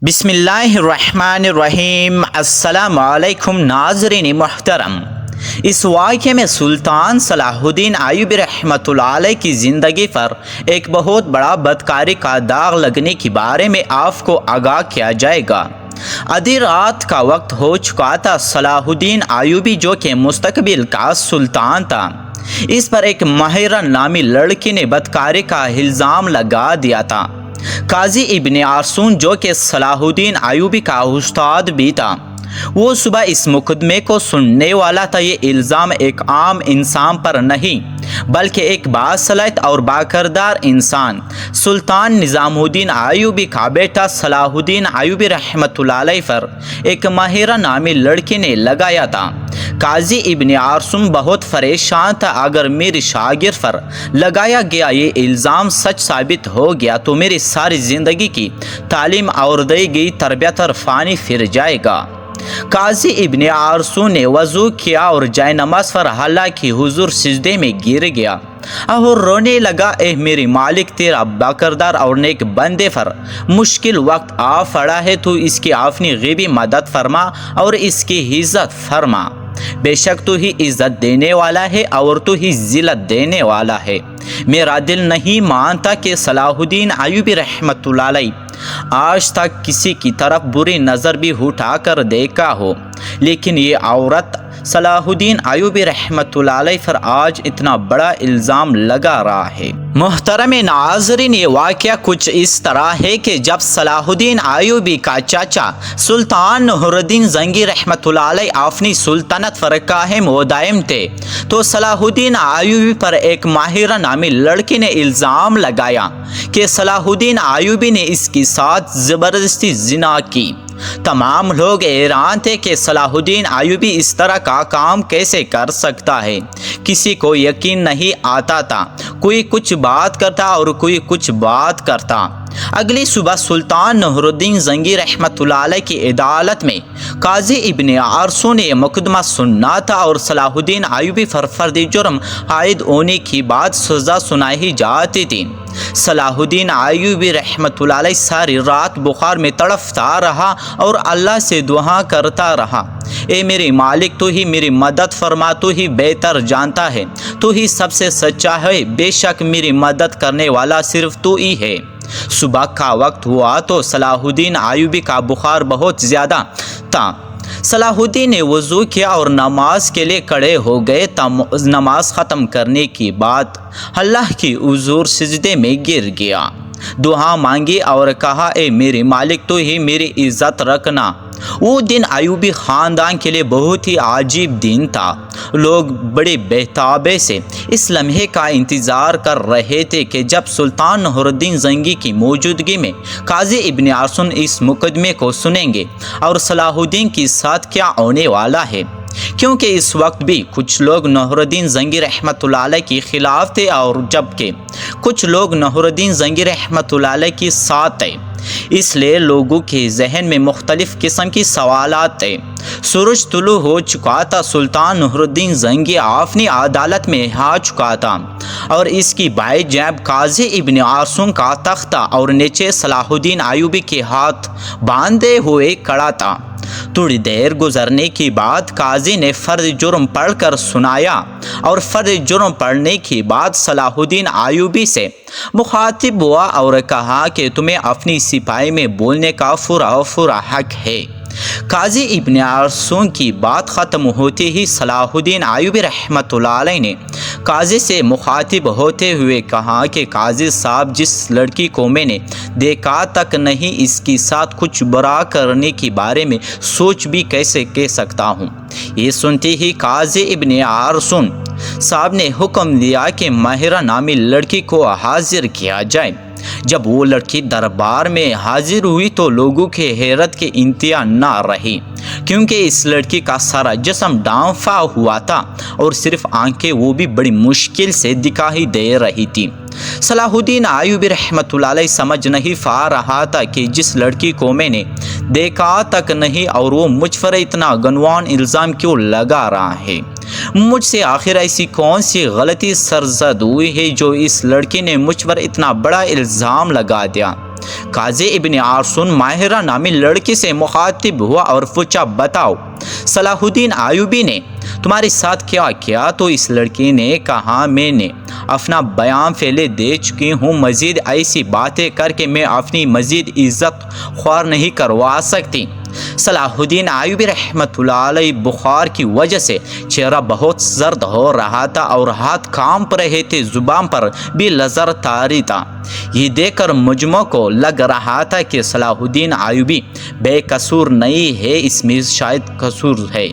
بسم اللہ الرحمن الرحیم۔ السلام علیکم ناظرین محترم۔ اس واقعے میں سلطان صلاح الدین ایوبی رحمۃ اللہ علیہ کی زندگی پر ایک بہت بڑا بدکاری کا داغ لگنے کے بارے میں آپ کو آگاہ کیا جائے گا۔ آدھی رات کا وقت ہو چکا تھا۔ صلاح الدین ایوبی جو کہ مستقبل کا سلطان تھا، اس پر ایک ماہرہ نامی لڑکی نے بدکاری کا الزام لگا دیا تھا۔ قاضی ابن ارسطو جو کہ صلاح الدین ایوبی کا استاد بھی تھا، وہ صبح اس مقدمے کو سننے والا تھا۔ یہ الزام ایک عام انسان پر نہیں بلکہ ایک باصلاحیت اور باکردار انسان سلطان نظام الدین ایوبی کا بیٹا صلاح الدین ایوبی رحمۃ اللہ علیہ پر ایک ماہرہ نامی لڑکی نے لگایا تھا۔ قاضی ابن ارسطو بہت پریشان تھا۔ اگر میری شاگرد پر لگایا گیا یہ الزام سچ ثابت ہو گیا تو میری ساری زندگی کی تعلیم اور دی گئی تربیت پر پانی پھر جائے گا۔ قاضی ابن ارسطو نے وضو کیا اور جائے نماز پر اللہ کی حضور سجدے میں گر گیا اور رونے لگا۔ اے میرے مالک، تیرا باکردار اور نیک بندے پر مشکل وقت آ پڑا ہے، تو اس کی اپنی غیبی مدد فرما اور اس کی عزت فرما۔ بے شک تو ہی عزت دینے والا ہے اور تو ہی ذلت دینے والا ہے۔ میرا دل نہیں مانتا کہ صلاح الدین ایوبی رحمۃ اللہ علیہ آج تک کسی کی طرف بری نظر بھی اٹھا کر دیکھا ہو، لیکن یہ عورت صلاح الدین ایوبی رحمۃ اللہ علیہ پر آج اتنا بڑا الزام لگا رہا ہے۔ محترم ناظرین، یہ واقعہ کچھ اس طرح ہے کہ جب صلاح الدین ایوبی کا چاچا سلطان نور الدین زنگی رحمۃ اللہ علیہ اپنی سلطنت پر قائم و دائم تھے، تو صلاح الدین ایوبی پر ایک ماہرہ نامی لڑکی نے الزام لگایا کہ صلاح الدین ایوبی نے اس کے ساتھ زبردستی زنا کی۔ تمام لوگ حیران تھے کہ صلاح الدین ایوبی اس طرح کا کام کیسے کر سکتا ہے۔ کسی کو یقین نہیں آتا تھا۔ کوئی کچھ بات کرتا اور کوئی کچھ بات کرتا۔ اگلی صبح سلطان نور الدین زنگی رحمۃ اللہ علیہ کی عدالت میں قاضی ابن ارسطو نے یہ مقدمہ سننا تھا اور صلاح الدین ایوبی پر فرد جرم عائد ہونے کے بعد سزا سنائی جاتی تھی۔ صلاح الدین ایوبی رحمۃ اللہ علیہ ساری رات بخار میں تڑپتا رہا اور اللہ سے دعا کرتا رہا، اے میرے مالک، تو ہی میری مدد فرما، تو ہی بہتر جانتا ہے، تو ہی سب سے سچا ہے، بے شک میری مدد کرنے والا صرف تو ہی ہے۔ صبح کا وقت ہوا تو صلاح الدین ایوبی کا بخار بہت زیادہ تھا۔ صلاح الدین نے وضو کیا اور نماز کے لیے کھڑے ہو گئے۔ نماز ختم کرنے کے بعد اللہ کی حضور سجدے میں گر گیا، دعا مانگی اور کہا، اے میرے مالک، تو ہی میری عزت رکھنا۔ وہ دن ایوبی خاندان کے لیے بہت ہی عجیب دن تھا۔ لوگ بڑے بہتابے سے اس لمحے کا انتظار کر رہے تھے کہ جب سلطان نور الدین زنگی کی موجودگی میں قاضی ابن ارسطو اس مقدمے کو سنیں گے اور صلاح الدین کے ساتھ کیا ہونے والا ہے، کیونکہ اس وقت بھی کچھ لوگ نور الدین زنگی رحمۃ اللہ علیہ کے خلاف تھے اور جبکہ کچھ لوگ نور الدین زنگی رحمۃ اللہ علیہ کے ساتھ تھے۔ اس لیے لوگوں کے ذہن میں مختلف قسم کی سوالات تھے۔ سورج طلوع ہو چکا تھا۔ سلطان نور الدین زنگی اپنی عدالت میں آ چکا تھا اور اس کی بائیں جانب قاضی ابن ارسطو کا تختہ اور نیچے صلاح الدین ایوبی کے ہاتھ باندھے ہوئے کھڑا تھا۔ تھوڑی دیر گزرنے کے بعد قاضی نے فرض جرم پڑھ کر سنایا اور فرض جرم پڑھنے کے بعد صلاح الدین ایوبی سے مخاطب ہوا اور کہا کہ تمہیں اپنی سپاہی میں بولنے کا پورا حق ہے۔ قاضی ابن ارسطو کی بات ختم ہوتے ہی صلاح الدین ایوبی رحمۃ اللہ علیہ نے قاضی سے مخاطب ہوتے ہوئے کہا کہ قاضی صاحب، جس لڑکی کو میں نے دیکھا تک نہیں، اس کے ساتھ کچھ برا کرنے کے بارے میں سوچ بھی کیسے کہہ سکتا ہوں۔ یہ سنتے ہی قاضی ابن ارسطو صاحب نے حکم دیا کہ ماہرہ نامی لڑکی کو حاضر کیا جائے۔ جب وہ لڑکی دربار میں حاضر ہوئی تو لوگوں کے حیرت کی انتہا نہ رہی، کیونکہ اس لڑکی کا سارا جسم ڈھانپا ہوا تھا اور صرف آنکھیں وہ بھی بڑی مشکل سے دکھائی دے رہی تھی۔ صلاح الدین ایوبی رحمۃ اللہ علیہ سمجھ نہیں پا رہا تھا کہ جس لڑکی کو میں نے دیکھا تک نہیں اور وہ مجھ پر اتنا گنوان الزام کیوں لگا رہا ہے۔ مجھ سے آخر ایسی کون سی غلطی سرزد ہوئی ہے جو اس لڑکی نے مجھ پر اتنا بڑا الزام لگا دیا۔ قاضی ابن ارسطو ماہرہ نامی لڑکی سے مخاطب ہوا اور پوچھا، بتاؤ صلاح الدین ایوبی نے تمہارے ساتھ کیا کیا؟ تو اس لڑکی نے کہا، میں نے اپنا بیان پہلے دے چکی ہوں، مزید ایسی باتیں کر کے میں اپنی مزید عزت خوار نہیں کروا سکتی۔ صلاح الدین ایوبی رحمۃ اللہ علیہ بخار کی وجہ سے چہرہ بہت زرد ہو رہا تھا اور ہاتھ کانپ رہے تھے، زبان پر بھی لرز طاری تھا۔ یہ دیکھ کر مجمع کو لگ رہا تھا کہ صلاح الدین ایوبی بے قصور نہیں ہے، اس میں شاید قصور ہے۔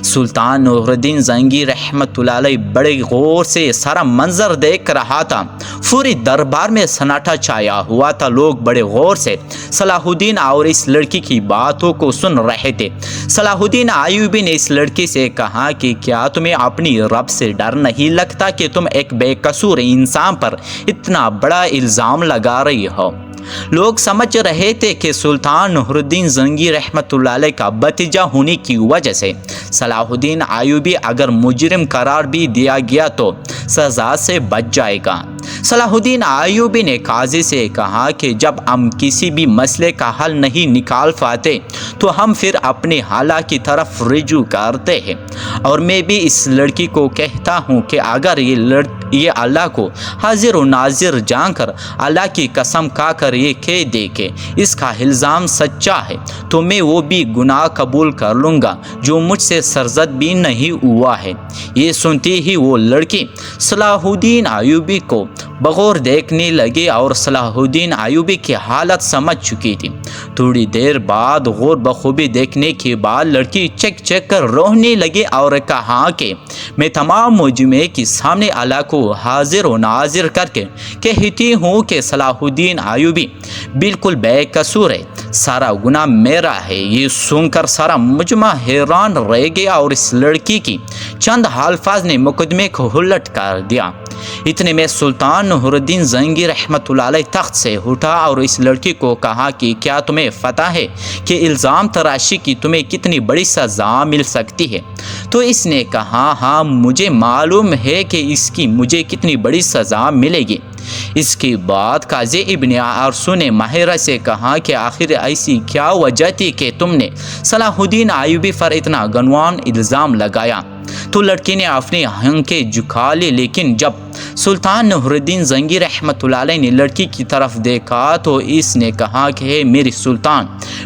سلطان نور الدین زنگی رحمۃ اللہ علیہ بڑے غور سے سارا منظر دیکھ رہا تھا۔ پوری دربار میں سناٹا چھایا ہوا تھا، لوگ بڑے غور سے صلاح الدین اور اس لڑکی کی باتوں کو سن رہے تھے۔ صلاح الدین ایوبی نے اس لڑکی سے کہا کہ کیا تمہیں اپنی رب سے ڈر نہیں لگتا کہ تم ایک بے قصور انسان پر اتنا بڑا الزام لگا رہی ہو؟ لوگ سمجھ رہے تھے کہ سلطان نور الدین زنگی رحمۃ اللہ علیہ کا بھتیجا ہونے کی وجہ سے صلاح الدین ایوبی اگر مجرم قرار بھی دیا گیا تو سزا سے بچ جائے گا۔ صلاح الدین ایوبی نے قاضی سے کہا کہ جب ہم کسی بھی مسئلے کا حل نہیں نکال پاتے تو ہم پھر اپنے حالہ کی طرف رجوع کرتے ہیں، اور میں بھی اس لڑکی کو کہتا ہوں کہ اگر یہ اللہ کو حاضر و ناظر جان کر اللہ کی قسم کھا کر یہ کہہ دے کہ اس کا الزام سچا ہے تو میں وہ بھی گناہ قبول کر لوں گا جو مجھ سے سرزد بھی نہیں ہوا ہے۔ یہ سنتی ہی وہ لڑکی صلاح الدین ایوبی کو بغور دیکھنے لگی اور صلاح الدین ایوبی کی حالت سمجھ چکی تھی۔ تھوڑی دیر بعد غور بخوبی دیکھنے کے بعد لڑکی چک چک کر رونے لگی اور کہا کہ میں تمام مجمع کے سامنے اللہ کو حاضر و ناظر کر کے کہتی ہوں کہ صلاح الدین ایوبی بالکل بے قصور ہے، سارا گناہ میرا ہے۔ یہ سن کر سارا مجمع حیران رہ گیا اور اس لڑکی کی چند الفاظ نے مقدمے کو الٹ کر دیا۔ اتنے میں سلطان نور الدین زنگی رحمۃ اللہ علیہ تخت سے اٹھا اور اس لڑکی کو کہا کہ کیا تمہیں پتہ ہے کہ الزام تراشی کی تمہیں کتنی بڑی سزا مل سکتی ہے؟ تو اس نے کہا، ہاں مجھے معلوم ہے کہ اس کی مجھے کتنی بڑی سزا ملے گی۔ اس کے بعد قاضی ابن ارسطو نے ماہرہ سے کہا کہ آخر ایسی کیا وجہ تھی کہ تم نے صلاح الدین ایوبی پر اتنا گنوان الزام لگایا؟ تو لڑکی نے اپنی آنکھیں جھکا لی، لیکن جب سلطان نور الدین زنگی رحمۃ اللہ علیہ نے لڑکی کی طرف دیکھا تو اس نے کہا کہ ہے میری سلطان،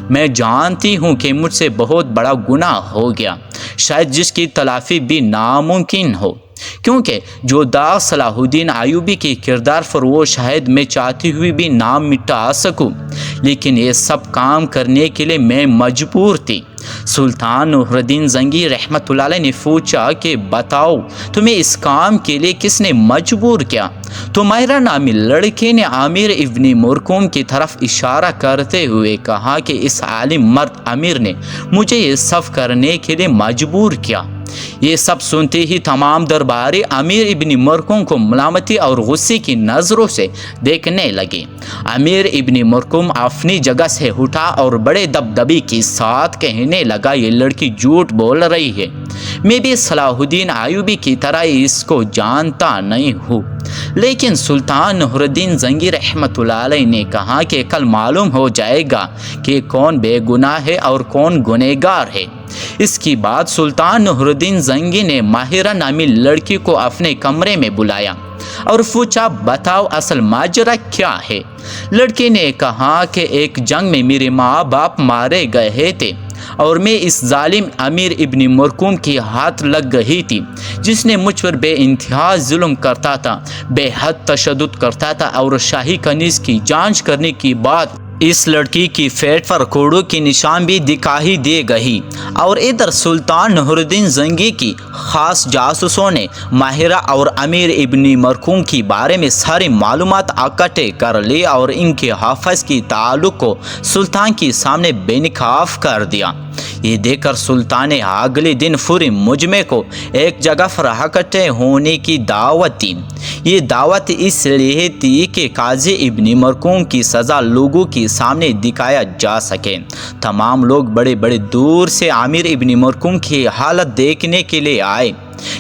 میں جانتی ہوں کہ مجھ سے بہت بڑا گناہ ہو گیا، شاید جس کی تلافی بھی ناممکن ہو، کیونکہ جو داغ صلاح الدین ایوبی کے کردار پر وہ شاید میں چاہتی ہوئی بھی نہ مٹا سکوں، لیکن یہ سب کام کرنے کے لیے میں مجبور تھی۔ سلطان نور الدین زنگی رحمۃ اللہ علیہ نے پوچھا کہ بتاؤ تمہیں اس کام کے لیے کس نے مجبور کیا؟ تو ماہرہ نامی لڑکے نے امیر ابن مرکوم کی طرف اشارہ کرتے ہوئے کہا کہ اس عالم مرد امیر نے مجھے یہ سب کرنے کے لیے مجبور کیا۔ یہ سب سنتے ہی تمام درباری امیر ابن مرکوم کو ملامتی اور غصے کی نظروں سے دیکھنے لگے۔ امیر ابن مرکوم اپنی جگہ سے اٹھا اور بڑے دبدبے کے ساتھ کہنے لگا، یہ لڑکی جھوٹ بول رہی ہے، میں بھی صلاح الدین ایوبی کی طرح اس کو جانتا نہیں ہوں۔ لیکن سلطان نور الدین زنگی رحمۃ اللہ علیہ نے کہا کہ کل معلوم ہو جائے گا کہ کون بے گناہ ہے اور کون گنہگار ہے۔ اس کے بعد سلطان نور الدین زنگی نے ماہرہ نامی لڑکی کو اپنے کمرے میں بلایا اور پوچھا، بتاؤ اصل ماجرا کیا ہے؟ لڑکی نے کہا کہ ایک جنگ میں میرے ماں باپ مارے گئے تھے اور میں اس ظالم امیر ابن مرکوم کی ہاتھ لگ گئی تھی، جس نے مجھ پر بے انتہا ظلم کرتا تھا، بے حد تشدد کرتا تھا، اور شاہی کنیز کی جانچ کرنے کے بعد اس لڑکی کی پیٹ پر کوڑوں کی نشان بھی دکھائی دے گئی۔ اور ادھر سلطان نور الدین زنگی کی خاص جاسوسوں نے ماہرہ اور امیر ابن مرکوم کے بارے میں ساری معلومات اکٹھے کر لی اور ان کے حافظ کی تعلق کو سلطان کے سامنے بے نقاب کر دیا۔ یہ دیکھ کر سلطان نے اگلے دن پورے مجمع کو ایک جگہ پر اکٹھے ہونے کی دعوت دی۔ یہ دعوت اس لیے تھی کہ قاضی ابن مرکوم کی سزا لوگوں کے سامنے دکھایا جا سکے۔ تمام لوگ بڑے بڑے دور سے امیر ابن مرکوم کی حالت دیکھنے کے لیے آئے۔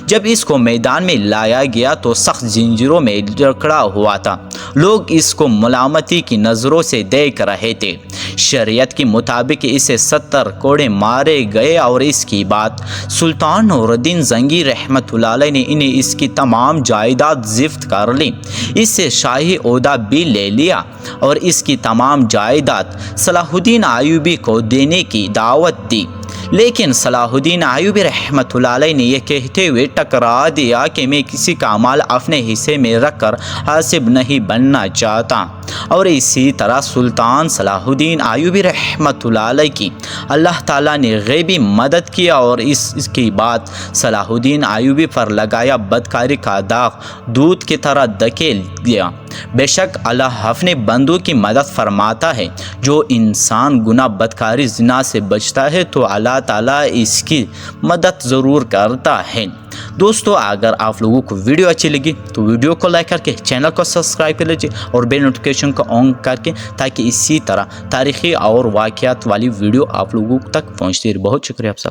جب اس کو میدان میں لایا گیا تو سخت زنجیروں میں جکڑا ہوا تھا لوگ اس کو ملامتی کی نظروں سے دیکھ رہے تھے۔ شریعت کے مطابق اسے 70 کوڑے مارے گئے اور اس کی بات سلطان نور الدین زنگی رحمۃ اللہ علیہ نے انہیں اس کی تمام جائیداد ضبط کر لی، اس سے شاہی عہدہ بھی لے لیا اور اس کی تمام جائیداد صلاح الدین ایوبی کو دینے کی دعوت دی۔ لیکن صلاح الدین ایوبی رحمۃ اللہ علیہ نے یہ کہتے ہوئے ٹکرا دیا کہ میں کسی کا مال اپنے حصے میں رکھ کر حاسب نہیں بننا چاہتا، اور اسی طرح سلطان صلاح الدین ایوبی رحمۃ اللہ علیہ کی اللہ تعالیٰ نے غیبی مدد کیا اور اس کی بات صلاح الدین ایوبی پر لگایا بدکاری کا داغ دودھ کی طرح دھکیل دیا۔ بے شک اللہ اپنے بندوں کی مدد فرماتا ہے، جو انسان گناہ بدکاری زنا سے بچتا ہے تو اللہ تعالیٰ اس کی مدد ضرور کرتا ہے۔ دوستو، اگر آپ لوگوں کو ویڈیو اچھی لگی تو ویڈیو کو لائک کر کے چینل کو سبسکرائب کر لیجیے اور بیل نوٹیفیکیشن کو آن کر کے، تاکہ اسی طرح تاریخی اور واقعات والی ویڈیو آپ لوگوں تک پہنچتی رہے۔ بہت شکریہ آپ سب۔